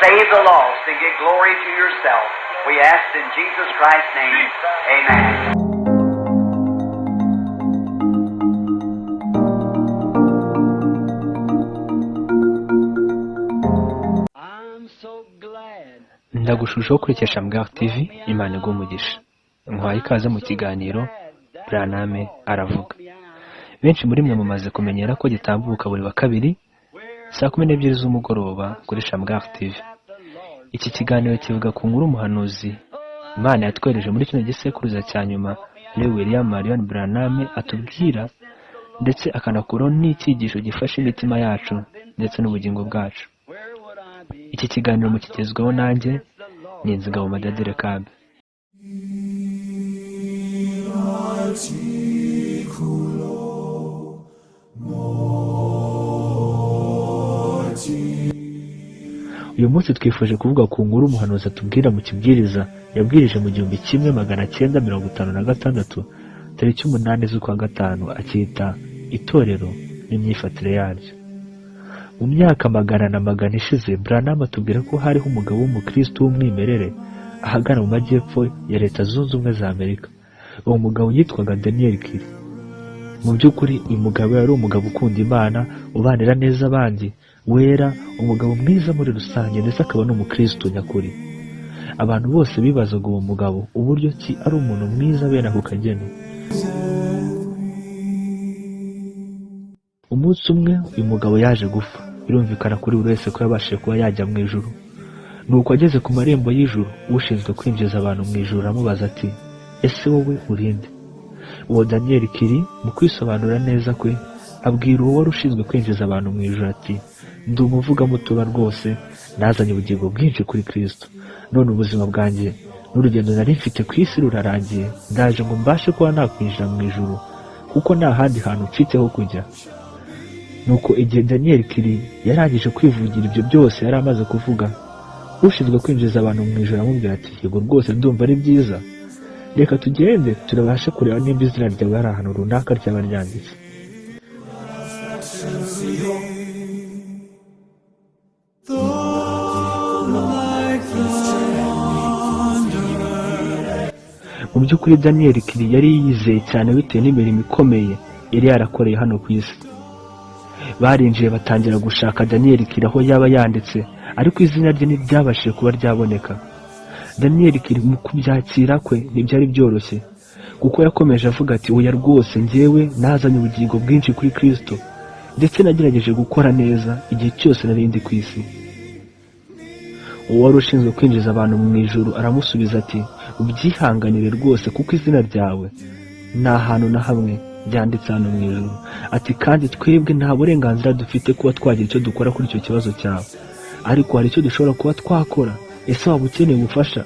save the lost and get glory to yourself. We ask in Jesus Christ's name, amen. ndagushushaho kurikesha mbwa TV Imana igumugisha. Nkwaye ikaze mu kiganiro Branham Aravuga. Benshi muri mwe mumaze kumenyera ko gitambuka buri wa kabiri saa 12 z'umugoroba kuri Mbwa TV. Iki kiganiro kivuga ku nkuru umuhanuzi Imana yatwereje muri kino gisekuruza cya nyuma William Marrion Branham atubwira, ndetse akanakuraho n'icyigisho gifasha imitima yacu ndetse n'ubugingo bwacu. Iki kiganiro mukigezweho nanjye ni Nzingabo Madadire Kabe. Uyu munsi twifuje kuvuga ku nkuru umuhanuzi atubwira mu kibwiriza yabwirije mu 1956 tariki 8 z'ukwa gatanu, akita itorero n'imyifatire yaryo. Mu myaka magana ishize, Branham atubwira ko hariho umugabo w'umukristo w'umwimerere ahagana mu majyepfo ya Leta Zunze Ubumwe za Amerika. Uwo mugabo yitwaga Daniel Cury. Mu by'ukuri uyu mugabo yari umugabo ukunda Imana, ubanira neza abandi, wera, umugabo mwiza muri rusange, ndetse akaba n'umukristo nyakuri. Abantu bose bibazaga uwo mugabo uburyo ki ari umuntu mwiza bene ako kageni. Umunsi umwe uyu mugabo yaje gupfa. Birumvikana kuri buri wese ko yabashije kuba yajya mu ijuru. Nuko ageze ku marembo y'ijuru, ushinzwe kwinjiza abantu mu ijuru amubaza ati, ese wowe urinde? Uwo Daniel Cury mu kwisobanura neza kwe abwira uwo wari ushinzwe kwinjiza abantu mu ijuru ati, ndi umuvugabutumwa rwose, nazanye ubugingo bwinshi kuri Kristo. None ubuzima bwanjye n'urugendo nari mfite ku isi rurarangiye, ndaje ngo mbashe kuba nakwinjira mu ijuru, kuko nta handi hantu mfiteho kujya. Nuko igihe Daniel Cury yarangije kwivugira ibyo byose yari amaze kuvuga, ushinzwe kwinjiza abantu mu ijuru amubwira ati, yego rwose ndumva ari byiza, reka tugende turabashe kureba nimba izina ryawe hari ahantu runaka ryaba ryanditse. Mu by'ukuri Daniel Cury yari yizeye cyane bitewe n'imirimo ikomeye yari yarakoreye hano ku isi. Barinjiye batangira gushaka Daniel Cury aho yaba yanditse, ariko izina rye ntiryabashije kuba ryaboneka. Daniel Cury mu kubyakira kwe ntibyari byoroshye, kuko yakomeje avuga ati, oya rwose njyewe nazanye ubugingo bwinshi kuri Kristo, ndetse nagerageje gukora neza igihe cyose nari ndi ku isi. Uwo wari ushinzwe kwinjiza abantu mu ijuru aramusubiza ati, ubyihanganire rwose, kuko izina ryawe nta hantu na hamwe byanditse hano mu ijuru. Ati, kandi twebwe nta burenganzira dufite kuba twagira icyo dukora kuri icyo kibazo cyawe, ariko hari icyo dushobora kuba twakora. Ese waba ukeneye ubufasha?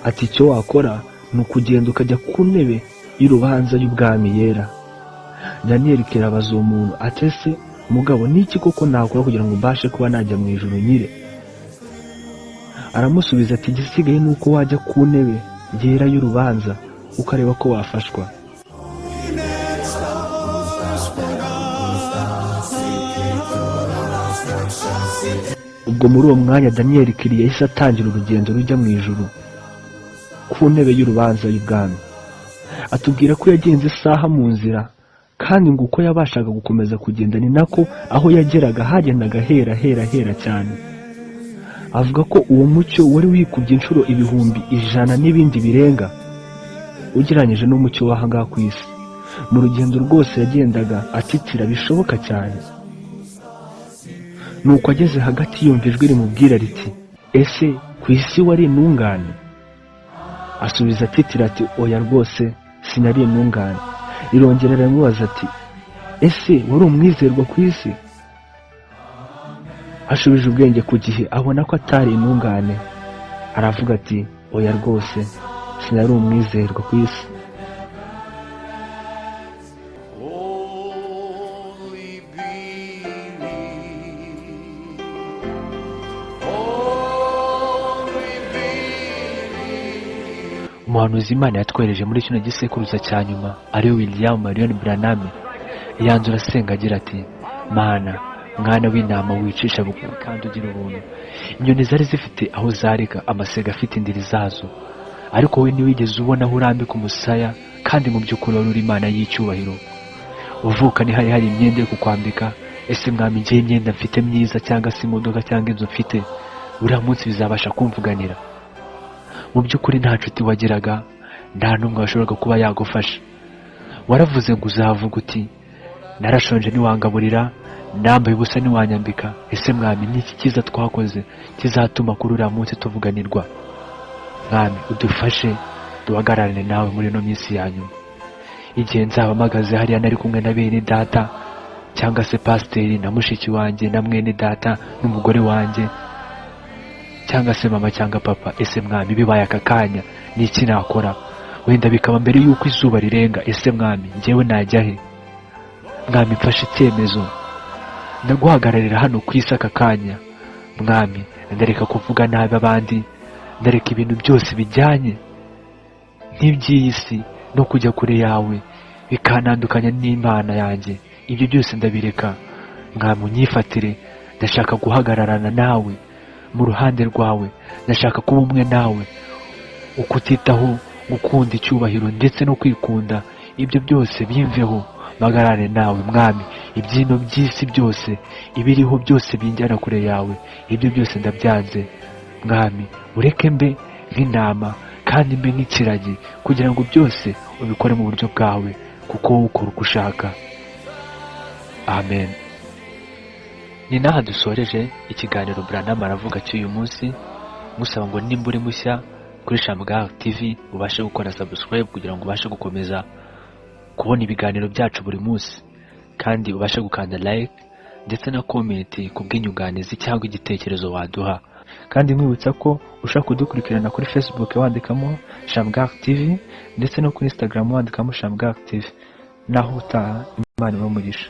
Ati, icyo wakora ni ukugenda ukajya ku ntebe y'urubanza y'ubwami yera. Daniel Cury abaza uwo muntu ati, ese mugabo niki koko nakora kugira ngo mbashe kuba najya mu ijuru nyire? Aramusubiza ati, igisigaye ni uko wajya ku ntebe yera y'urubanza ukareba ko wafashwa. Ubwo muri uwo mwanya Daniel Cury yahise atangira urugendo rujya mu ijuru ku ntebe y'urubanza y'ubwami. Atubwira ko yagenze isaha mu nzira, kandi ngo uko yabashaga gukomeza kugenda ni nako aho yageraga hagendaga hera cyane. Avuga ko uwo mucyo wari wikubye inshuro 100,000 n'ibindi birenga ugereranyije n'umucyo w'ahangaha ku isi. Mu rugendo rwose yagendaga atitira bishoboka cyane. Nuko ageze hagati yumva ijwi rimubwira riti, ese ku isi wari intungane? Asubiza atitira ati, oya rwose sinari intungane. Rirongera riramubaza ati, ese wari umwizerwa ku isi? Ashubije ubwenge ku gihe abona ko atari intungane, aravuga ati, oya rwose sinari umwizerwa ku isi. Umuhanuzi Imana yatwereje muri kino gisekuruza cya nyuma ari William Marrion Branham yanzura asenga agira ati, Mana mwana w'intama wicisha bugufi kandi ugira ubuntu. Inyoni zari zifite aho zarika, amasega afite indiri zazo, ariko wowe ntiwigeze ubona aho urambika umusaya, kandi mu by'ukuri wari uri Imana y'icyubahiro. Uvuka ntihari hari imyenda yo kukwambika. Ese mwami, njyewe imyenda mfite myiza cyangwa se imodoka cyangwa inzu mfite, uriya munsi bizabasha kumvuganira? Mu by'ukuri nta nshuti wagiraga, nta n'umwe washoboraga kuba yagufasha. Waravuze ngo uzavuga uti narashonje ntiwangaburira, nambaye ubusa ntiwanyambika. Ese mwami, ni iki cyiza twakoze kizatuma kuri uriya munsi tuvuganirwa? Mwami, udufashe duhagararane nawe muri ino minsi ya nyuma. Igihe nzaba mpagaze hariya nari kumwe na bene data, cyangwa se pasiteri na mushiki wanjye na mwene data n'umugore wanjye, cyangwa se mama cyangwa papa, ese mwami, bibaye aka kanya ni iki nakora? Wenda bikaba mbere y'uko izuba rirenga. Ese mwami, njyewe najya he? Mwami, mfashe icyemezo, ndaguhagararira hano ku isi aka kanya. Mwami, ndareka kuvuga nabi abandi, ndareka ibintu byose bijyanye n'iby'iyi si no kujya kure yawe bikanandukanya n'Imana yanjye. Ibyo byose ndabireka. Mwami, unyifatire. Ndashaka guhagararana nawe mu ruhande rwawe, ndashaka kuba umwe nawe, ukutitaho, gukunda icyubahiro ndetse no kwikunda. Ibyo byose bimveho, mpagarare nawe. Mwami, ibyino by'isi byose, ibiriho byose binjyana kure yawe, ibyo byose ndabyanze. Mwami, ureke mbe nk'intama kandi mbe nk'ikiragi, kugira ngo byose ubikore mu buryo bwawe, kuko wowe ukora uko ushaka. Amen. Ni naha dusoreje ikiganiro Branham Aravuga cy'uyu munsi. Musaba ngo nimba uri mushya kuri Shamgar TV ubashe gukora subscribe kugira ngo ubashe gukomeza kubona ibiganiro byacu buri munsi, kandi ubashe gukanda like ndetse na comment kubw'inyunganizi cyangwa igitekerezo waduha. Kandi mwibutsa ko ushaka kudukurikirana kuri Facebook wandikamo Shamgar TV, ndetse no kuri Instagram wandikamo Shamgar TV. Naho utaha, Imana ibahe umugisha.